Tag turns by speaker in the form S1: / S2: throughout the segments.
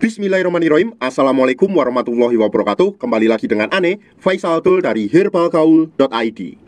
S1: Bismillahirrahmanirrahim. Assalamualaikum warahmatullahi wabarakatuh. Kembali lagi dengan Ane, Faisal Tul dari herbalgaul.id.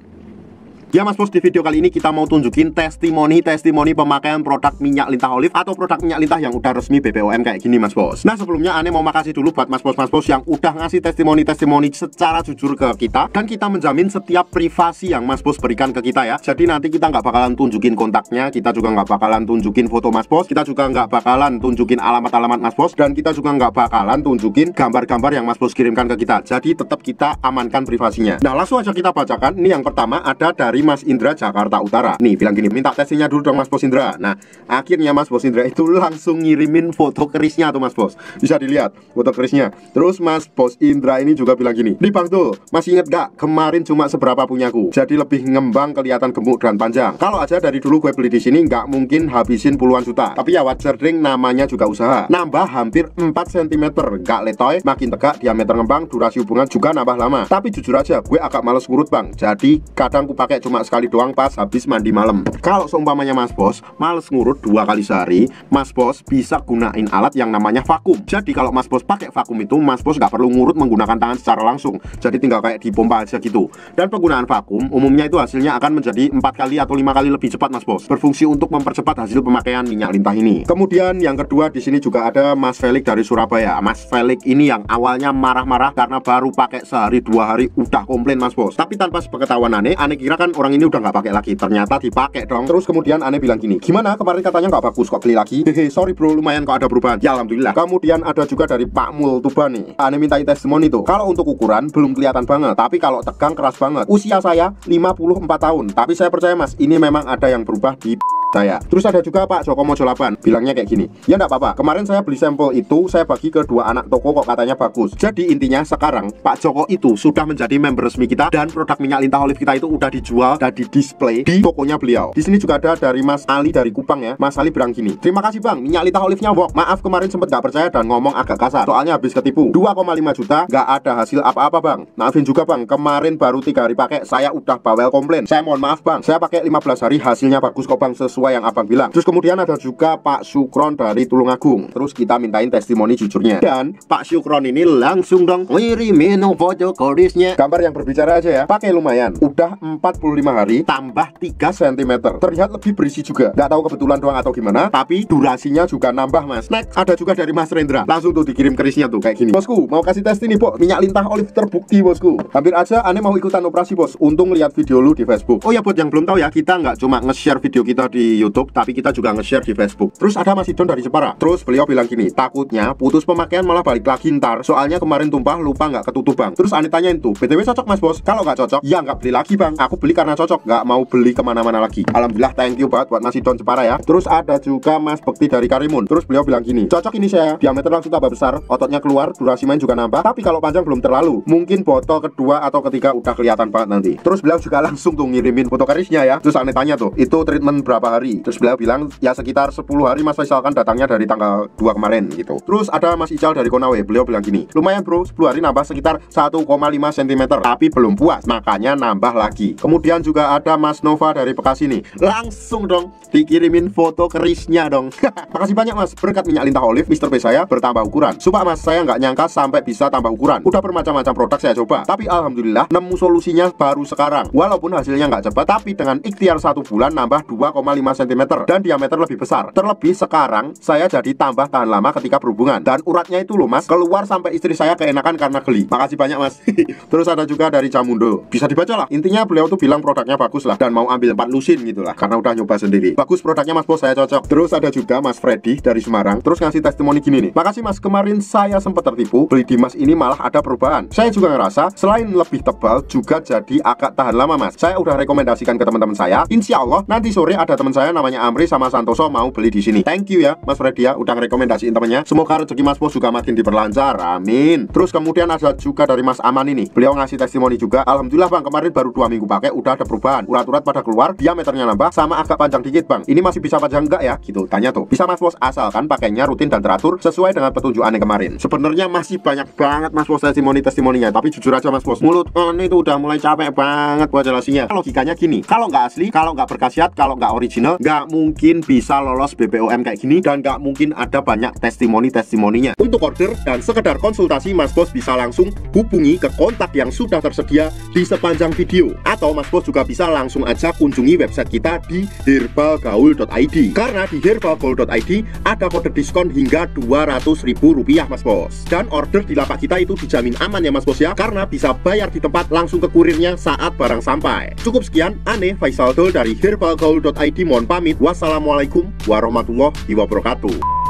S1: Ya mas bos, di video kali ini kita mau tunjukin testimoni pemakaian produk minyak lintah olive atau produk minyak lintah yang udah resmi BPOM kayak gini mas bos. Nah sebelumnya Ane mau makasih dulu buat mas bos yang udah ngasih testimoni secara jujur ke kita, dan kita menjamin setiap privasi yang mas bos berikan ke kita ya. Jadi nanti kita nggak bakalan tunjukin kontaknya, kita juga nggak bakalan tunjukin foto mas bos, kita juga nggak bakalan tunjukin alamat mas bos, dan kita juga nggak bakalan tunjukin gambar-gambar yang mas bos kirimkan ke kita. Jadi tetap kita amankan privasinya. Nah langsung aja kita bacakan. Ini yang pertama ada dari Mas Indra Jakarta Utara. Nih bilang gini, minta tesnya dulu dong mas bos Indra. Nah akhirnya mas bos Indra itu langsung ngirimin foto kerisnya tuh mas bos. Bisa dilihat foto kerisnya. Terus mas bos Indra ini juga bilang gini, nih bang tuh, masih inget gak kemarin cuma seberapa punyaku, jadi lebih ngembang, kelihatan gemuk dan panjang. Kalau aja dari dulu gue beli di sini nggak mungkin habisin puluhan juta. Tapi ya wajar ding, namanya juga usaha. Nambah hampir 4 cm, nggak letoy, makin tegak, diameter ngembang, durasi hubungan juga nambah lama. Tapi jujur aja gue agak males ngurut bang, jadi kadang ku pakai cuma sekali doang pas habis mandi malam. Kalau seumpamanya mas bos males ngurut 2 kali sehari, mas bos bisa gunain alat yang namanya vakum. Jadi kalau mas bos pakai vakum itu, mas bos nggak perlu ngurut menggunakan tangan secara langsung, jadi tinggal kayak dipompa aja gitu. Dan penggunaan vakum umumnya itu hasilnya akan menjadi 4 kali atau 5 kali lebih cepat mas bos, berfungsi untuk mempercepat hasil pemakaian minyak lintah ini. Kemudian yang kedua di sini juga ada Mas Felix dari Surabaya. Mas Felix ini yang awalnya marah-marah karena baru pakai sehari 2 hari udah komplain mas bos. Tapi tanpa sepengetahuan Ane kira kan orang ini udah nggak pakai lagi, ternyata dipakai dong. Terus kemudian Ane bilang gini, gimana kemarin katanya nggak bagus kok beli lagi? Hehe, sorry bro, lumayan kok ada perubahan. Ya alhamdulillah. Kemudian ada juga dari Pak Multuba nih. Ane mintain testimoni tuh. Kalau untuk ukuran belum kelihatan banget, tapi kalau tegang keras banget. Usia saya 54 tahun, tapi saya percaya mas, ini memang ada yang berubah di saya. Terus ada juga Pak Joko Mojo 8, bilangnya kayak gini, ya enggak apa-apa, kemarin saya beli sampel itu, saya bagi ke 2 anak toko kok katanya bagus. Jadi intinya sekarang Pak Joko itu sudah menjadi member resmi kita, dan produk minyak lintah olive kita itu udah dijual dan di display di tokonya beliau. Di sini juga ada dari Mas Ali dari Kupang ya. Mas Ali bilang gini, terima kasih bang, minyak lintah olive-nya wok. Maaf kemarin sempet gak percaya dan ngomong agak kasar, soalnya habis ketipu 2,5 juta gak ada hasil apa-apa bang. Maafin juga bang, kemarin baru 3 hari pakai saya udah bawel komplain. Saya mohon maaf bang, saya pakai 15 hari hasilnya bagus kok bang, sesuai yang abang bilang. Terus kemudian ada juga Pak Sukron dari Tulungagung. Terus kita mintain testimoni jujurnya, dan Pak Sukron ini langsung dong ngirimin foto kerisnya. Gambar yang berbicara aja ya, pakai lumayan, udah 45 hari tambah 3 cm, terlihat lebih berisi juga. Nggak tahu kebetulan doang atau gimana, tapi durasinya juga nambah mas. Next ada juga dari Mas Rendra, langsung tuh dikirim kerisnya tuh kayak gini. Bosku mau kasih tes ini pok, minyak lintah olive terbukti bosku. Hampir aja Ane mau ikutan operasi bos, untung lihat video lu di Facebook. Oh ya buat yang belum tahu ya, kita nggak cuma nge-share video kita di YouTube, tapi kita juga nge-share di Facebook. Terus ada Mas Idon dari Jepara. Terus beliau bilang gini, takutnya putus pemakaian malah balik lagi ntar, soalnya kemarin tumpah lupa nggak ketutup bang. Terus Ane tanyain tuh, BTW cocok mas bos? Kalau nggak cocok ya nggak beli lagi bang, aku beli karena cocok, nggak mau beli kemana-mana lagi. Alhamdulillah, thank you banget buat Mas Idon Jepara ya. Terus ada juga Mas Bekti dari Karimun. Terus beliau bilang gini, cocok ini saya, diameter langsung tambah besar, ototnya keluar, durasi main juga nambah, tapi kalau panjang belum terlalu, mungkin botol kedua atau ketiga udah kelihatan banget nanti. Terus beliau juga langsung tuh ngirimin foto kerisnya ya. Terus Ane tanya tuh, itu treatment berapa hari? Terus beliau bilang ya sekitar 10 hari mas Faisal, kan datangnya dari tanggal 2 kemarin gitu. Terus ada Mas Ical dari Konawe, beliau bilang gini, lumayan bro, 10 hari nambah sekitar 1,5 cm, tapi belum puas, makanya nambah lagi. Kemudian juga ada Mas Nova dari Bekasi nih, langsung dong dikirimin foto kerisnya dong. Makasih banyak mas, berkat minyak lintah olive Mr. P saya bertambah ukuran. Sumpah mas, saya nggak nyangka sampai bisa tambah ukuran. Udah bermacam-macam produk saya coba, tapi alhamdulillah nemu solusinya baru sekarang. Walaupun hasilnya nggak cepat, tapi dengan ikhtiar 1 bulan nambah 2,5 cm dan diameter lebih besar. Terlebih sekarang saya jadi tambah tahan lama ketika berhubungan, dan uratnya itu loh mas, keluar sampai istri saya keenakan karena geli. Makasih banyak mas. Terus ada juga dari Camundo, bisa dibaca lah. Intinya beliau tuh bilang produknya bagus lah, dan mau ambil 4 lusin gitu lah, karena udah nyoba sendiri. Bagus produknya mas bos, saya cocok. Terus ada juga Mas Freddy dari Semarang. Terus ngasih testimoni gini nih, makasih mas, kemarin saya sempat tertipu, beli di mas ini malah ada perubahan. Saya juga ngerasa selain lebih tebal juga jadi agak tahan lama mas. Saya udah rekomendasikan ke teman-teman saya. Insya Allah nanti sore ada teman saya namanya Amri sama Santoso mau beli di sini. Thank you ya Mas Freddy ya, udah ngerekomendasiin temennya. Semoga rezeki mas bos juga makin diperlancar, amin. Terus kemudian ada juga dari Mas Aman ini, beliau ngasih testimoni juga, alhamdulillah bang, kemarin baru 2 minggu pakai udah ada perubahan, urat-urat pada keluar, diameternya nambah, sama agak panjang dikit bang. Ini masih bisa panjang enggak ya gitu, tanya tuh. Bisa mas bos, asalkan pakainya rutin dan teratur sesuai dengan petunjuk Ane kemarin. Sebenarnya masih banyak banget mas bos testimoninya, tapi jujur aja mas bos, mulut Ane itu udah mulai capek banget buat jelasinnya. Logikanya gini, kalau nggak asli, kalau nggak berkhasiat, kalau nggak original, original, nggak mungkin bisa lolos BPOM kayak gini, dan nggak mungkin ada banyak testimoni-testimoninya. Untuk order dan sekedar konsultasi, Mas Bos bisa langsung hubungi ke kontak yang sudah tersedia di sepanjang video, atau Mas Bos juga bisa langsung aja kunjungi website kita di herbalgaul.id, karena di herbalgaul.id ada kode diskon hingga Rp200.000 Mas Bos. Dan order di lapak kita itu dijamin aman ya Mas Bos ya, karena bisa bayar di tempat langsung ke kurirnya saat barang sampai. Cukup sekian, Ane Faisal Dul dari herbalgaul.id mohon pamit. Wassalamualaikum warahmatullahi wabarakatuh.